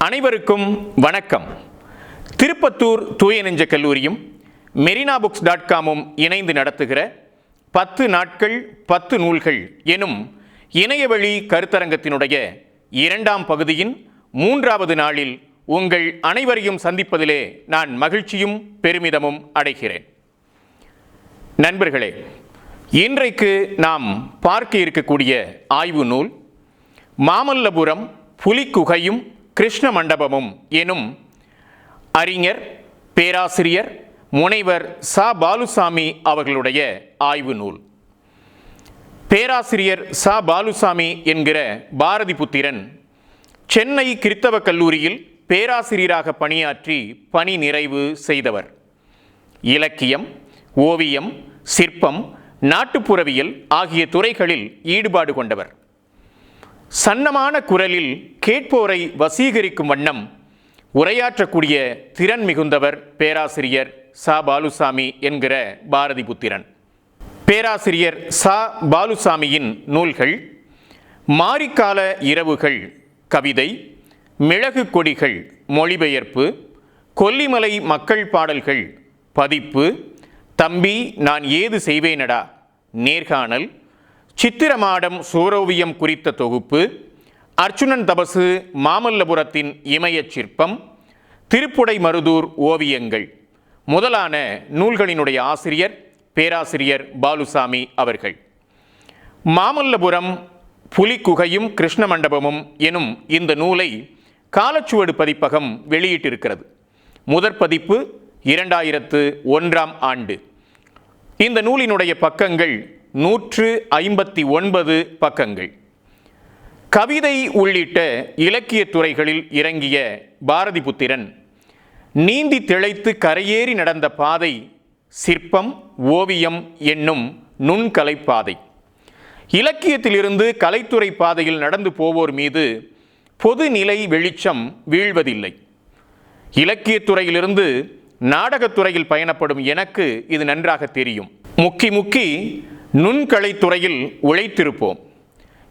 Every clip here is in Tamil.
அனைவருக்கும் வணக்கம். திருப்பத்தூர் தூய நெஞ்ச கல்லூரியும் மெரினாபுக்ஸ்.com இணைந்து நடத்துகிற 10 நாட்கள் 10 நூல்கள் எனும் இணையவழி கருத்தரங்கத்தினுடைய 2ஆம் பகுதியின் 3வது நாளில் உங்கள் அனைவரையும் சந்திப்பதிலே நான் மகிழ்ச்சியும் பெருமிதமும் அடைகிறேன். நண்பர்களே, இன்றைக்கு நாம் பார்க்க இருக்கக்கூடிய ஆய்வு நூல் மாமல்லபுரம் புலிக்குகையும் கிருஷ்ண மண்டபமும் எனும் அறிஞர் பேராசிரியர் முனைவர் ச. பாலுசாமி அவர்களுடைய ஆய்வு நூல். பேராசிரியர் ச. பாலுசாமி என்கிற பாரதி புத்திரன் சென்னை கிறித்தவ கல்லூரியில் பேராசிரியராக பணியாற்றி பணி நிறைவு செய்தவர். இலக்கியம், ஓவியம், சிற்பம், நாட்டுப்புறவியல் ஆகிய துறைகளில் ஈடுபாடு கொண்டவர். சன்னமான குரலில் கேட்போரை வசீகரிக்கும் வண்ணம் உரையாற்றக்கூடிய திறன் மிகுந்தவர் பேராசிரியர் ச. பாலுசாமி என்கிற பாரதி புத்திரன். பேராசிரியர் ச. பாலுசாமியின் நூல்கள் மாரிக்கால இரவுகள் கவிதை, மிளகு கொடிகள் மொழிபெயர்ப்பு, கொல்லிமலை மக்கள் பாடல்கள் பதிப்பு, தம்பி நான் ஏது செய்வேனடா நேர்காணல், சித்திரமாடம் சூரோவியம் குறித்த தொகுப்பு, அர்ச்சுனன் தபசு மாமல்லபுரத்தின் இமயச் சிற்பம், திருப்புடை மருதூர் ஓவியங்கள் முதலான நூல்களினுடைய ஆசிரியர் பேராசிரியர் பாலுசாமி அவர்கள். மாமல்லபுரம் புலிக்குகையும் கிருஷ்ண மண்டபமும் எனும் இந்த நூலை காலச்சுவடு பதிப்பகம் வெளியிட்டிருக்கிறது. முதற் பதிப்பு 2001ஆம் ஆண்டு. இந்த நூலினுடைய பக்கங்கள் 159 பக்கங்கள். கவிதை உள்ளிட்ட இலக்கிய துறைகளில் இறங்கிய பாரதி புத்திரன் நீந்தி திளைத்து கரையேறி நடந்த பாதை சிற்பம், ஓவியம் என்னும் நுண்கலை பாதை. இலக்கியத்திலிருந்து கலைத்துறை பாதையில் நடந்து போவோர் மீது பொதுநிலை வெளிச்சம் வீழ்வதில்லை. இலக்கியத்துறையிலிருந்து நாடகத்துறையில் பயணப்படும் எனக்கு இது நன்றாக தெரியும். முக்கி நுண்கலைத்துறையில் உழைத்திருப்போம்.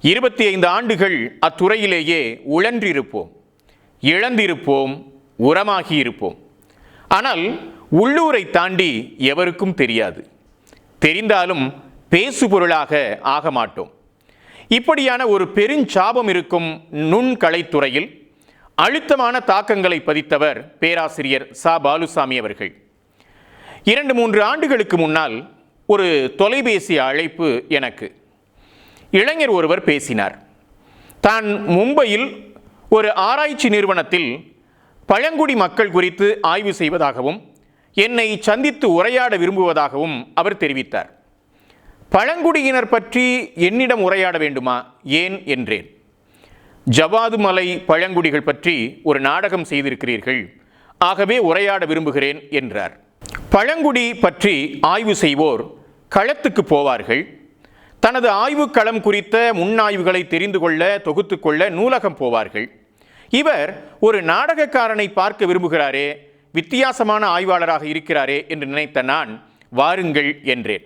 25 ஆண்டுகள் அத்துறையிலேயே உழன்றிருப்போம், இழந்திருப்போம், உரமாகியிருப்போம். ஆனால் உள்ளூரை தாண்டி எவருக்கும் தெரியாது. தெரிந்தாலும் பேசுபொருளாக ஆக மாட்டோம். இப்படியான ஒரு பெருஞ்சாபம் இருக்கும் நுண்கலைத்துறையில் அழுத்தமான தாக்கங்களை பதித்தவர் பேராசிரியர் ச. பாலுசாமி அவர்கள். 2-3 ஆண்டுகளுக்கு முன்னால் ஒரு தொலைபேசி அழைப்பு எனக்கு. இளைஞர் ஒருவர் பேசினார். தான் மும்பையில் ஒரு ஆராய்ச்சி நிறுவனத்தில் பழங்குடி மக்கள் குறித்து ஆய்வு செய்வதாகவும் என்னை சந்தித்து உரையாட விரும்புவதாகவும் அவர் தெரிவித்தார். பழங்குடியினர் பற்றி என்னிடம் உரையாட வேண்டுமா, ஏன் என்றேன். ஜவ்வாது மலை பழங்குடிகள் பற்றி ஒரு நாடகம் செய்திருக்கிறீர்கள், ஆகவே உரையாட விரும்புகிறேன் என்றார். பழங்குடி பற்றி ஆய்வு செய்வோர் களத்துக்கு போவார்கள். தனது ஆய்வுக்களம் குறித்த முன்னாய்வுகளை தெரிந்து கொள்ள, தொகுத்து கொள்ள நூலகம் போவார்கள். இவர் ஒரு நாடகக்காரனை பார்க்க விரும்புகிறாரே, வித்தியாசமான ஆய்வாளராக இருக்கிறாரே என்று நினைத்த நான் வாருங்கள் என்றேன்.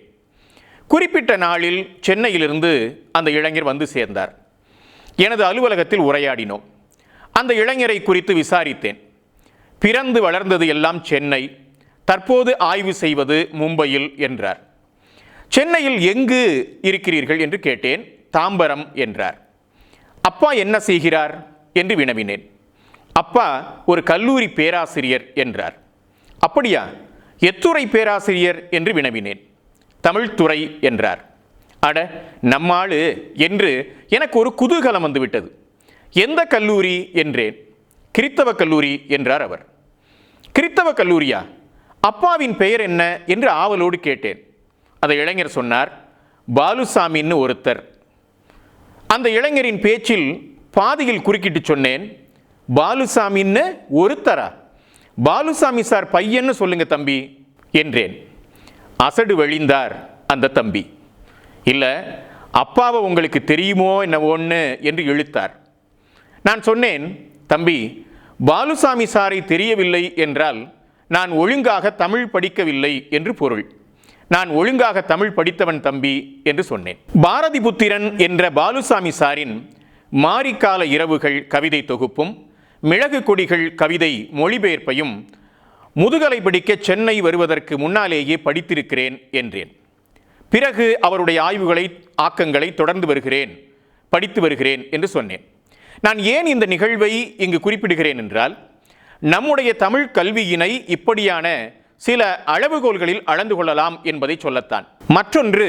குறிப்பிட்ட நாளில் சென்னையிலிருந்து அந்த இளைஞர் வந்து சேர்ந்தார். எனது அலுவலகத்தில் உரையாடினோம். அந்த இளைஞரை குறித்து விசாரித்தேன். பிறந்து வளர்ந்தது எல்லாம் சென்னை, தற்போது ஆய்வு செய்வது மும்பையில் என்றார். சென்னையில் எங்கு இருக்கிறீர்கள் என்று கேட்டேன். தாம்பரம் என்றார். அப்பா என்ன செய்கிறார் என்று வினவினேன். அப்பா ஒரு கல்லூரி பேராசிரியர் என்றார். அப்படியா, எத்துறை பேராசிரியர் என்று வினவினேன். தமிழ்துறை என்றார். அட நம்மாளு என்று எனக்கு ஒரு குதூகலம் வந்துவிட்டது. எந்த கல்லூரி என்றேன். கிறித்தவ கல்லூரி என்றார் அவர். கிறித்தவ கல்லூரியா? அப்பாவின் பெயர் என்ன என்று ஆவலோடு கேட்டேன். அந்த இளைஞர் சொன்னார், பாலுசாமின்னு ஒருத்தர். அந்த இளைஞரின் பேச்சில் பாதியில் குறுக்கிட்டு சொன்னேன், பாலுசாமின்னு ஒருத்தரா? பாலுசாமி சார் பையன்னு சொல்லுங்க தம்பி என்றேன். அசடு வழிந்தார் அந்த தம்பி. இல்லை, அப்பாவை உங்களுக்கு தெரியுமோ என்னவோன்னு என்று இழுத்தார். நான் சொன்னேன், தம்பி, பாலுசாமி சாரை தெரியவில்லை என்றால் நான் ஒழுங்காக தமிழ் படிக்கவில்லை என்று பொருள். நான் ஒழுங்காக தமிழ் படித்தவன் தம்பி என்று சொன்னேன். பாரதி புத்திரன் என்ற பாலுசாமி சாரின் மாரிக்கால இரவுகள் கவிதை தொகுப்பும் மிளகு கொடிகள் கவிதை மொழிபெயர்ப்பையும் முதுகலை படிக்க சென்னை வருவதற்கு முன்னாலேயே படித்திருக்கிறேன் என்றேன். பிறகு அவருடைய ஆக்கங்களை தொடர்ந்து படித்து வருகிறேன் என்று சொன்னேன். நான் ஏன் இந்த நிகழ்வை இங்கு குறிப்பிடுகிறேன் என்றால், நம்முடைய தமிழ் கல்வியினை இப்படியான சில அளவுகோல்களில் அளந்து கொள்ளலாம் என்பதை சொல்லத்தான். மற்றொன்று,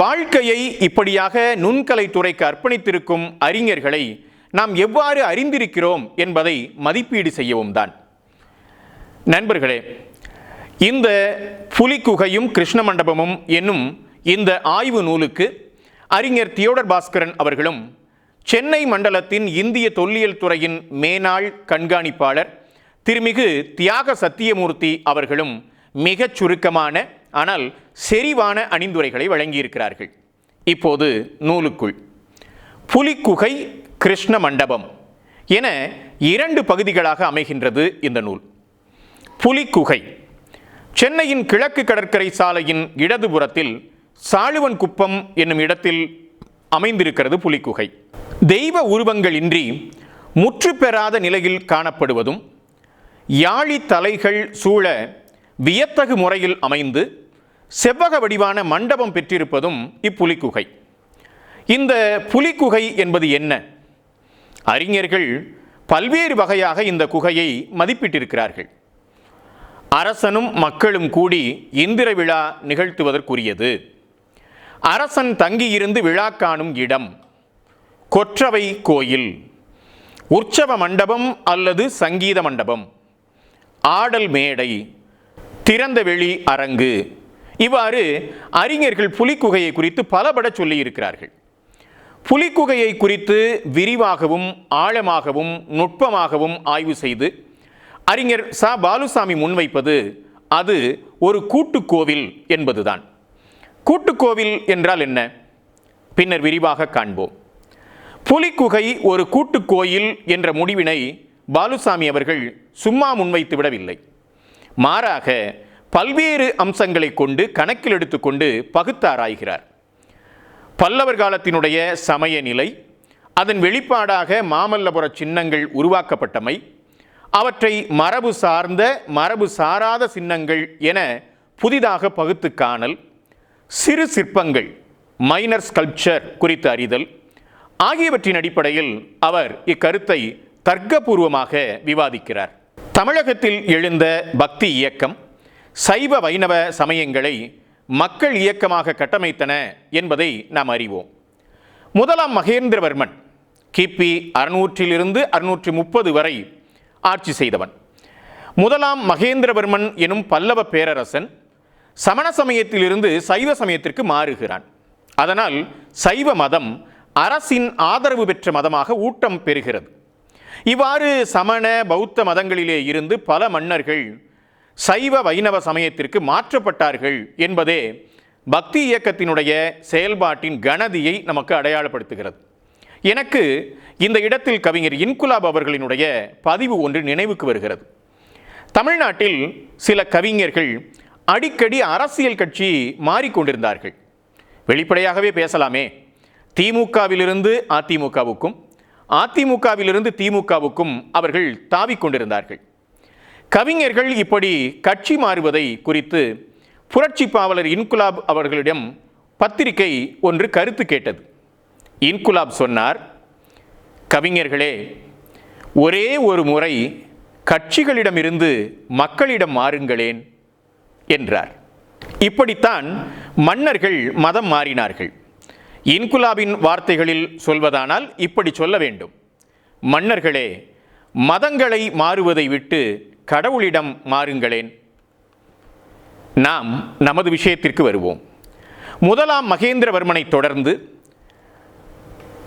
வாழ்க்கையை இப்படியாக நுண்கலைத்துறைக்கு அர்ப்பணித்திருக்கும் அறிஞர்களை நாம் எவ்வாறு அறிந்திருக்கிறோம் என்பதை மதிப்பீடு செய்யவும் தான். நண்பர்களே, இந்த புலிக்குகையும் கிருஷ்ண மண்டபமும் என்னும் இந்த ஆய்வு நூலுக்கு அறிஞர் தியோடர் பாஸ்கரன் அவர்களும் சென்னை மண்டலத்தின் இந்திய தொல்லியல் துறையின் மேனாள் கண்காணிப்பாளர் திருமிகு தியாக சத்தியமூர்த்தி அவர்களும் மிகச் சுருக்கமான ஆனால் செறிவான அணிந்துரைகளை வழங்கியிருக்கிறார்கள். இப்போது நூலுக்குள். புலிக்குகை, கிருஷ்ண மண்டபம் என 2 பகுதிகளாக அமைகின்றது இந்த நூல். புலிக்குகை சென்னையின் கிழக்கு கடற்கரை சாலையின் இடதுபுறத்தில் சாளுவன் குப்பம் என்னும் இடத்தில் அமைந்திருக்கிறது. புலிக்குகை தெய்வ உருவங்களின்றி முற்று பெறாத நிலையில் காணப்படுவதும், யாழி தலைகள் சூழ வியத்தகு முறையில் அமைந்து செவ்வக வடிவான மண்டபம் பெற்றிருப்பதும் இப்புலிக்குகை. இந்த புலிக்குகை என்பது என்ன? அறிஞர்கள் பல்வேறு வகையாக இந்த குகையை மதிப்பிட்டிருக்கிறார்கள். அரசனும் மக்களும் கூடி இந்திர விழா நிகழ்த்துவதற்குரியது, அரசன் தங்கியிருந்து விழா காணும் இடம், கொற்றவை கோயில், உற்சவ மண்டபம் அல்லது சங்கீத மண்டபம், ஆடல் மேடை, திறந்த வெளி அரங்கு, இவ்வாறு அறிஞர்கள் புலிக்குகையை குறித்து பலபட சொல்லியிருக்கிறார்கள். புலிக்குகையை குறித்து விரிவாகவும் ஆழமாகவும் நுட்பமாகவும் ஆய்வு செய்து அறிஞர் ச. பாலுசாமி முன்வைப்பது அது ஒரு கூட்டுக்கோவில் என்பதுதான். கூட்டுக்கோவில் என்றால் என்ன? பின்னர் விரிவாக காண்போம். புலிக்குகை ஒரு கூட்டுக்கோயில் என்ற முடிவினை பாலுசாமி அவர்கள் சும்மா முன்வைத்து விடவில்லை. மாறாக பல்வேறு அம்சங்களை கொண்டு கணக்கில் எடுத்துக்கொண்டு பகுத்தாராய்கிறார். பல்லவர் காலத்தினுடைய சமய நிலை, அதன் வெளிப்பாடாக மாமல்லபுர சின்னங்கள் உருவாக்கப்பட்டமை, அவற்றை மரபு சார்ந்த மரபு சாராத சின்னங்கள் என புதிதாக பகுத்து காணல், சிறு சிற்பங்கள் மைனர் ஸ்கல்ப்சர் குறித்து அறிதல் ஆகியவற்றின் அடிப்படையில் அவர் இக்கருத்தை தர்க்கபூர்வமாக விவாதிக்கிறார். தமிழகத்தில் எழுந்த பக்தி இயக்கம் சைவ வைணவ சமயங்களை மக்கள் இயக்கமாக கட்டமைத்தன என்பதை நாம் அறிவோம். முதலாம் மகேந்திரவர்மன் கிபி 600 630 வரை ஆட்சி செய்தவன். முதலாம் மகேந்திரவர்மன் எனும் பல்லவ பேரரசன் சமண சமயத்திலிருந்து சைவ சமயத்திற்கு மாறுகிறான். அதனால் சைவ மதம் அரசின் ஆதரவு பெற்ற மதமாக ஊட்டம் பெறுகிறது. இவ்வாறு சமண பௌத்த மதங்களிலே இருந்து பல மன்னர்கள் சைவ வைணவ சமயத்திற்கு மாற்றப்பட்டார்கள் என்பதே பக்தி இயக்கத்தினுடைய செயல்பாட்டின் கணதியை நமக்கு அடையாளப்படுத்துகிறது. எனக்கு இந்த இடத்தில் கவிஞர் இன்குலாப் அவர்களினுடைய பதிவு ஒன்று நினைவுக்கு வருகிறது. தமிழ்நாட்டில் சில கவிஞர்கள் அடிக்கடி அரசியல் கட்சி மாறிக்கொண்டிருந்தார்கள். வெளிப்படையாகவே பேசலாமே, திமுகவிலிருந்து அதிமுகவுக்கும் அதிமுகவிலிருந்து திமுகவுக்கும் அவர்கள் தாவிக்கொண்டிருந்தார்கள். கவிஞர்கள் இப்படி கட்சி மாறுவதை குறித்து புரட்சி பாவலர் இன்குலாப் அவர்களிடம் பத்திரிகை ஒன்று கருத்து கேட்டது. இன்குலாப் சொன்னார், கவிஞர்களே, ஒரே ஒரு முறை கட்சிகளிடமிருந்து மக்களிடம் மாறுங்களேன் என்றார். இப்படித்தான் மன்னர்கள் மதம் மாறினார்கள். இன்குலாபின் வார்த்தைகளில் சொல்வதானால் இப்படி சொல்ல வேண்டும், மன்னர்களே, மதங்களை மாறுவதை விட்டு கடவுளிடம் மாறுங்களேன். நாம் நமது விஷயத்திற்கு வருவோம். முதலாம் மகேந்திரவர்மனை தொடர்ந்து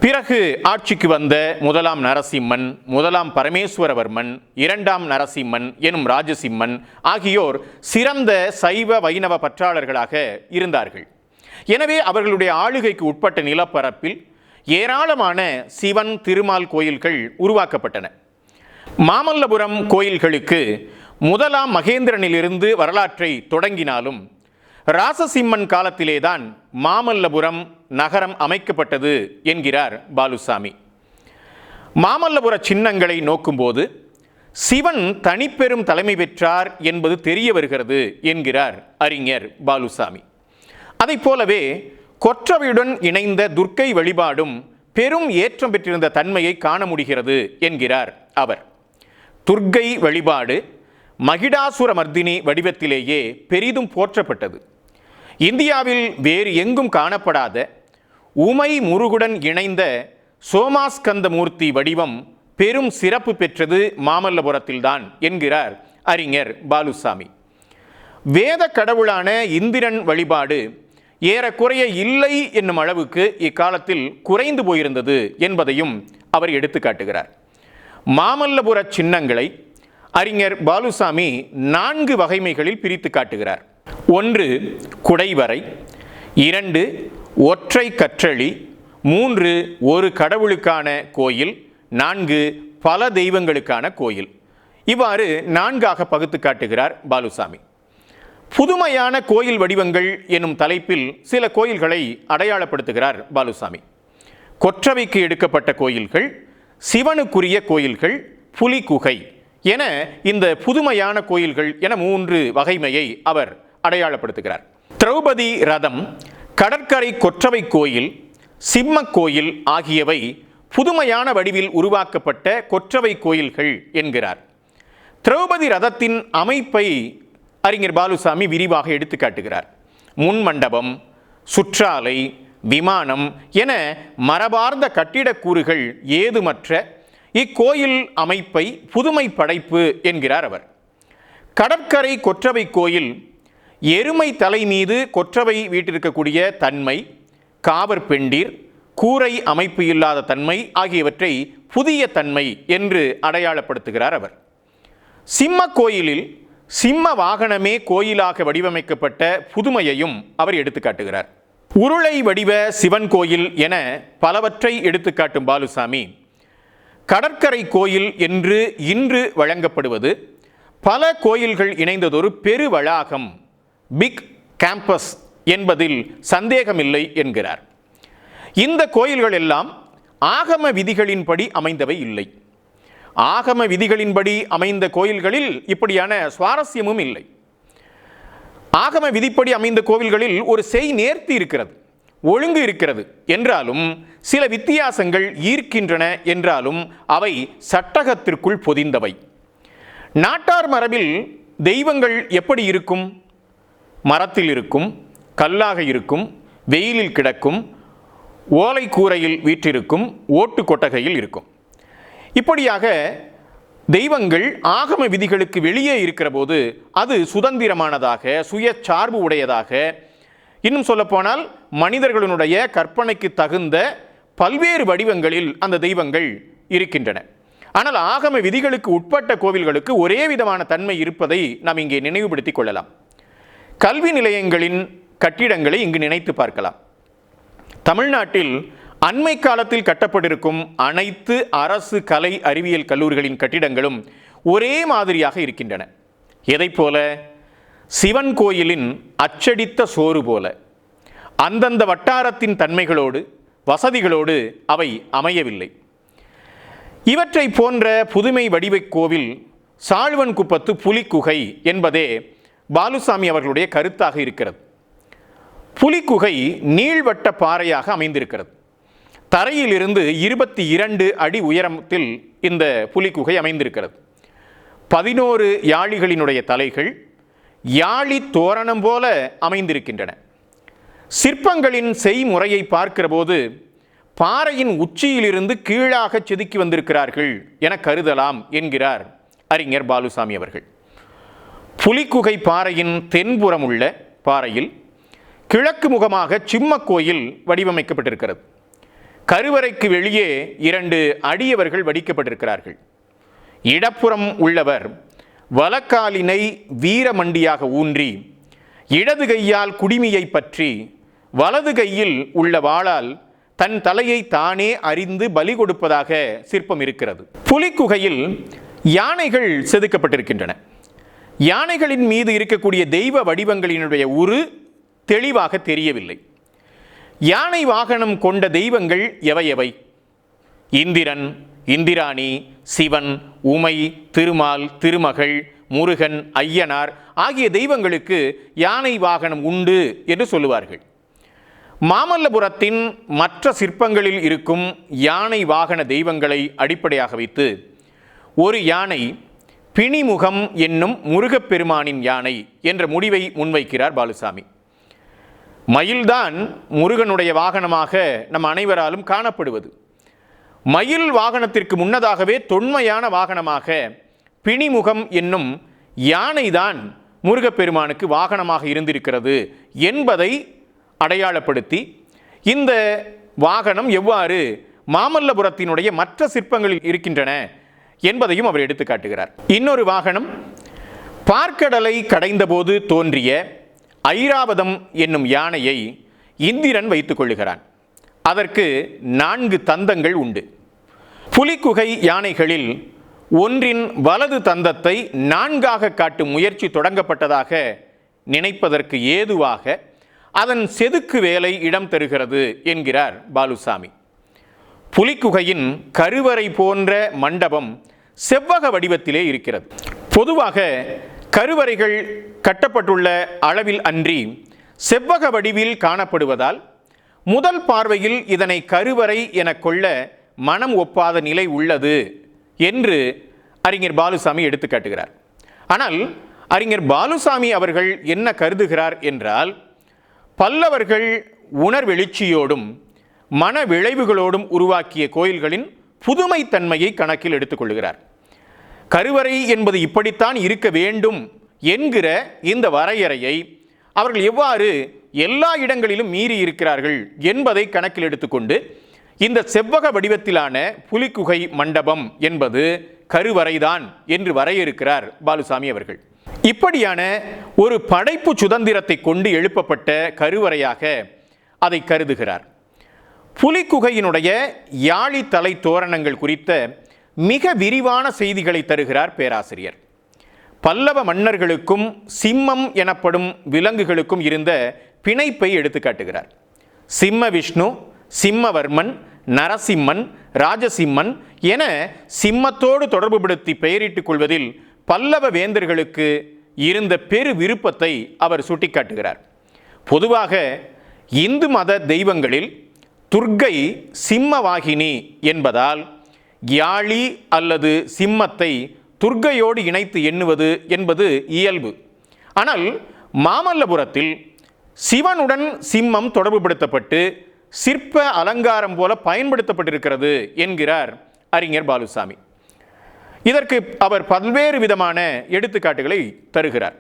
பிறகு ஆட்சிக்கு வந்த முதலாம் நரசிம்மன், முதலாம் பரமேஸ்வரவர்மன், 2ஆம் நரசிம்மன் எனும் ராஜசிம்மன் ஆகியோர் சிறந்த சைவ வைணவ பற்றாளர்களாக இருந்தார்கள். எனவே அவர்களுடைய ஆளுகைக்கு உட்பட்ட நிலப்பரப்பில் ஏராளமான சிவன் திருமால் கோயில்கள் உருவாக்கப்பட்டன. மாமல்லபுரம் கோயில்களுக்கு முதலாம் மகேந்திரனிலிருந்து வரலாற்றை தொடங்கினாலும் ராசசிம்மன் காலத்திலேதான் மாமல்லபுரம் நகரம் அமைக்கப்பட்டது என்கிறார் பாலுசாமி. மாமல்லபுர சின்னங்களை நோக்கும்போது சிவன் தனிப்பெரும் தலைமை பெற்றார் என்பது தெரிய வருகிறது என்கிறார் அறிஞர் பாலுசாமி. அதைப் போலவே கொற்றவையுடன் இணைந்த துர்க்கை வழிபாடும் பெரும் ஏற்றம் பெற்றிருந்த தன்மையை காண முடிகிறது என்கிறார் அவர். துர்க்கை வழிபாடு மகிடாசுர மர்தினி வடிவத்திலேயே பெரிதும் போற்றப்பட்டது. இந்தியாவில் வேறு எங்கும் காணப்படாத உமை முருகுடன் இணைந்த சோமாஸ்கந்த மூர்த்தி வடிவம் பெரும் சிறப்பு பெற்றது மாமல்லபுரத்தில்தான் என்கிறார் அறிஞர் பாலுசாமி. வேத கடவுளான இந்திரன் வழிபாடு ஏறக்குறைய இல்லை என்னும் அளவுக்கு இக்காலத்தில் குறைந்து போயிருந்தது என்பதையும் அவர் எடுத்துக்காட்டுகிறார். மாமல்லபுர சின்னங்களை அறிஞர் பாலுசாமி 4 வகைமைகளில் பிரித்து காட்டுகிறார். 1 குடைவரை, 2 ஒற்றை கற்றளி, 3 ஒரு கடவுளுக்கான கோயில், 4 பல தெய்வங்களுக்கான கோயில். இவ்வாறு 4ஆக பகுத்து காட்டுகிறார் பாலுசாமி. புதுமையான கோயில் வடிவங்கள் எனும் தலைப்பில் சில கோயில்களை அடையாளப்படுத்துகிறார் பாலுசாமி. கொற்றவைக்கு எடுக்கப்பட்ட கோயில்கள், சிவனுக்குரிய கோயில்கள், புலிகுகை என இந்த புதுமையான கோயில்கள் என 3 வகைமையை அவர் அடையாளப்படுத்துகிறார். திரௌபதி ரதம், கடற்கரை கொற்றவை கோயில், சிம்ம கோயில் ஆகியவை புதுமையான வடிவில் உருவாக்கப்பட்ட கொற்றவை கோயில்கள் என்கிறார். திரௌபதி ரதத்தின் அமைப்பை அறிஞர் பாலுசாமி விரிவாக எடுத்து காட்டுகிறார். முன் மண்டபம், சுற்றாலை, விமானம் என மரபார்ந்த கட்டிடக்கூறுகள் ஏதுமற்ற இக்கோயில் அமைப்பை புதுமை படைப்பு என்கிறார் அவர். கடற்கரை கொற்றவை கோயில் எருமை தலை மீது கொற்றவை வீட்டிருக்கக்கூடிய தன்மை, காவற் பெண்டீர், கூரை அமைப்பு இல்லாத தன்மை ஆகியவற்றை புதிய தன்மை என்று அடையாளப்படுத்துகிறார் அவர். சிம்ம கோயிலில் சிம்ம வாகனமே கோயிலாக வடிவமைக்கப்பட்ட புதுமையையும் அவர் எடுத்துக்காட்டுகிறார். உருளை வடிவ சிவன் கோயில் என பலவற்றை எடுத்துக்காட்டும் பாலுசாமி, கடற்கரை கோயில் என்று இன்று வழங்கப்படுவது பல கோயில்கள் இணைந்ததொரு பெரு வளாகம், பிக் கேம்பஸ் என்பதில் சந்தேகமில்லை என்கிறார். இந்த கோயில்கள் எல்லாம் ஆகம விதிகளின்படி அமைந்தவை இல்லை. ஆகம விதிகளின்படி அமைந்த கோயில்களில் இப்படியான சுவாரஸ்யமும் இல்லை. ஆகம விதிப்படி அமைந்த கோவில்களில் ஒரு செய் நேர்த்தி இருக்கிறது, ஒழுங்கு இருக்கிறது என்றாலும் சில வித்தியாசங்கள் ஈர்க்கின்றன என்றாலும் அவை சட்டகத்திற்குள் பொதிந்தவை. நாட்டார் மரபில் தெய்வங்கள் எப்படி இருக்கும்? மரத்தில் இருக்கும், கல்லாக இருக்கும், வெயிலில் கிடக்கும், ஓலை கூரையில் வீற்றிருக்கும், ஓட்டு கொட்டகையில் இருக்கும். இப்படியாக தெய்வங்கள் ஆகம விதிகளுக்கு வெளியே இருக்கிற போது அது சுதந்திரமானதாக, சுயச்சார்பு உடையதாக, இன்னும் சொல்லப்போனால் மனிதர்களுடைய கற்பனைக்கு தகுந்த பல்வேறு வடிவங்களில் அந்த தெய்வங்கள் இருக்கின்றன. ஆனால் ஆகம விதிகளுக்கு உட்பட்ட கோவில்களுக்கு ஒரே விதமான தன்மை இருப்பதை நாம் இங்கே நினைவுபடுத்திக் கொள்ளலாம். கல்வி நிலையங்களின் கட்டிடங்களை இங்கு நினைத்து பார்க்கலாம். தமிழ்நாட்டில் அண்மை காலத்தில் கட்டப்பட்டிருக்கும் அனைத்து அரசு கலை அறிவியல் கல்லூரிகளின் கட்டிடங்களும் ஒரே மாதிரியாக இருக்கின்றன. எதைப் போல? சிவன் கோயிலின் அச்சடித்த சோறு போல. அந்தந்த வட்டாரத்தின் தன்மைகளோடு வசதிகளோடு அவை அமையவில்லை. இவற்றை போன்ற புதுமை வடிவ கோவில் சாழ்வன் குப்பத்து புலிக்குகை என்பதே பாலுசாமி அவர்களுடைய கருத்தாக இருக்கிறது. புலிக்குகை நீள்வட்ட பாறையாக அமைந்திருக்கிறது. தரையிலிருந்து 22 அடி உயரத்தில் இந்த புலிக்குகை அமைந்திருக்கிறது. 11 யாளிகளினுடைய தலைகள் யாழி தோரணம் போல அமைந்திருக்கின்றன. சிற்பங்களின் செய்முறையை பார்க்கிற போது பாறையின் உச்சியிலிருந்து கீழாக செதுக்கி வந்திருக்கிறார்கள் என கருதலாம் என்கிறார் அறிஞர் பாலுசாமி அவர்கள். புலிக்குகை பாறையின் தென்புறம் உள்ள பாறையில் கிழக்கு முகமாக சிம்ம கோயில் வடிவமைக்கப்பட்டிருக்கிறது. கருவறைக்கு வெளியே 2 அடியவர்கள் வடிக்கப்பட்டிருக்கிறார்கள். இடப்புறம் உள்ளவர் வலக்காலினை வீரமண்டியாக ஊன்றி இடது கையால் குடிமியை பற்றி வலது கையில் உள்ள வாளால் தன் தலையை தானே அறிந்து பலி கொடுப்பதாக சிற்பம் இருக்கிறது. புலிக்குகையில் யானைகள் செதுக்கப்பட்டிருக்கின்றன. யானைகளின் மீது இருக்கக்கூடிய தெய்வ வடிவங்களினுடைய உரு தெளிவாக தெரியவில்லை. யானை வாகனம் கொண்ட தெய்வங்கள் எவை? இந்திரன், இந்திராணி, சிவன், உமை, திருமால், திருமகள், முருகன், ஐயனார் ஆகிய தெய்வங்களுக்கு யானை வாகனம் உண்டு என்று சொல்லுவார்கள். மாமல்லபுரத்தின் மற்ற சிற்பங்களில் இருக்கும் யானை வாகன தெய்வங்களை அடிப்படையாக வைத்து ஒரு யானை பிணிமுகம் என்னும் முருகப்பெருமானின் யானை என்ற முடிவை முன்வைக்கிறார் பாலுசாமி. மயில்தான் முருகனுடைய வாகனமாக நம் அனைவராலும் காணப்படுவது. மயில் வாகனத்திற்கு முன்னதாகவே தொன்மையான வாகனமாக பிணிமுகம் என்னும் யானைதான் முருகப்பெருமானுக்கு வாகனமாக இருந்திருக்கிறது என்பதை அடையாளப்படுத்தி இந்த வாகனம் எவ்வாறு மாமல்லபுரத்தினுடைய மற்ற சிற்பங்களில் இருக்கின்றன என்பதையும் அவர் எடுத்து காட்டுகிறார். இன்னொரு வாகனம் பார்க்கடலை கடைந்தபோது தோன்றிய ஐராவதம் என்னும் யானையை இந்திரன் வைத்துக் கொள்ளுகிறான். அதற்கு 4 தந்தங்கள் உண்டு. புலிக்குகை யானைகளில் ஒன்றின் வலது தந்தத்தை 4ஆக காட்டும் முயற்சி தொடங்கப்பட்டதாக நினைப்பதற்கு ஏதுவாக அதன் செதுக்கு வேலை இடம் தருகிறது என்கிறார் பாலுசாமி. புலிக்குகையின் கருவறை போன்ற மண்டபம் செவ்வக வடிவத்திலே இருக்கிறது. பொதுவாக கருவறைகள் கட்டப்பட்டுள்ள அளவில் அன்றி செவ்வக வடிவில் காணப்படுவதால் முதல் பார்வையில் இதனை கருவறை என கொள்ள மனம் ஒப்பாத நிலை உள்ளது என்று அறிஞர் பாலுசாமி எடுத்து காட்டுகிறார். ஆனால் அறிஞர் பாலுசாமி அவர்கள் என்ன கருதுகிறார் என்றால், பல்லவர்கள் உணர்வெழுச்சியோடும் மன விளைவுகளோடும் உருவாக்கிய கோயில்களின் புதுமைத்தன்மையை கணக்கில் எடுத்துக்கொள்கிறார். கருவறை என்பது இப்படித்தான் இருக்க வேண்டும் என்கிற இந்த வரையறையை அவர்கள் எவ்வாறு எல்லா இடங்களிலும் மீறி இருக்கிறார்கள் என்பதை கணக்கில் எடுத்துக்கொண்டு இந்த செவ்வக வடிவத்திலான புலிக்குகை மண்டபம் என்பது கருவறைதான் என்று வரையறுக்கிறார் பாலுசாமி அவர்கள். இப்படியான ஒரு படைப்பு சுதந்திரத்தை கொண்டு எழுப்பப்பட்ட கருவறையாக அதை கருதுகிறார். புலிக்குகையினுடைய யாழி தலை தோரணங்கள் குறித்த மிக விரிவான செய்திகளை தருகிறார் பேராசிரியர். பல்லவ மன்னர்களுக்கும் சிம்மம் எனப்படும் விலங்குகளுக்கும் இருந்த பிணைப்பை எடுத்து காட்டுகிறார். சிம்ம விஷ்ணு, சிம்மவர்மன், நரசிம்மன், ராஜசிம்மன் என சிம்மத்தோடு தொடர்புபடுத்தி பெயரிட்டுக் கொள்வதில் பல்லவ வேந்தர்களுக்கு இருந்த பெரு விருப்பத்தை அவர் சுட்டிக்காட்டுகிறார். பொதுவாக இந்து மத தெய்வங்களில் துர்க்கை சிம்மவாகினி என்பதால் யாழி அல்லது சிம்மத்தை துர்க்கையோடு இணைத்து எண்ணுவது என்பது இயல்பு. ஆனால் மாமல்லபுரத்தில் சிவனுடன் சிம்மம் தொடர்புபடுத்தப்பட்டு சிற்ப அலங்காரம் போல பயன்படுத்தப்பட்டிருக்கிறது என்கிறார் அறிஞர் பாலுசாமி. இதற்கு அவர் பல்வேறு விதமான எடுத்துக்காட்டுகளை தருகிறார்.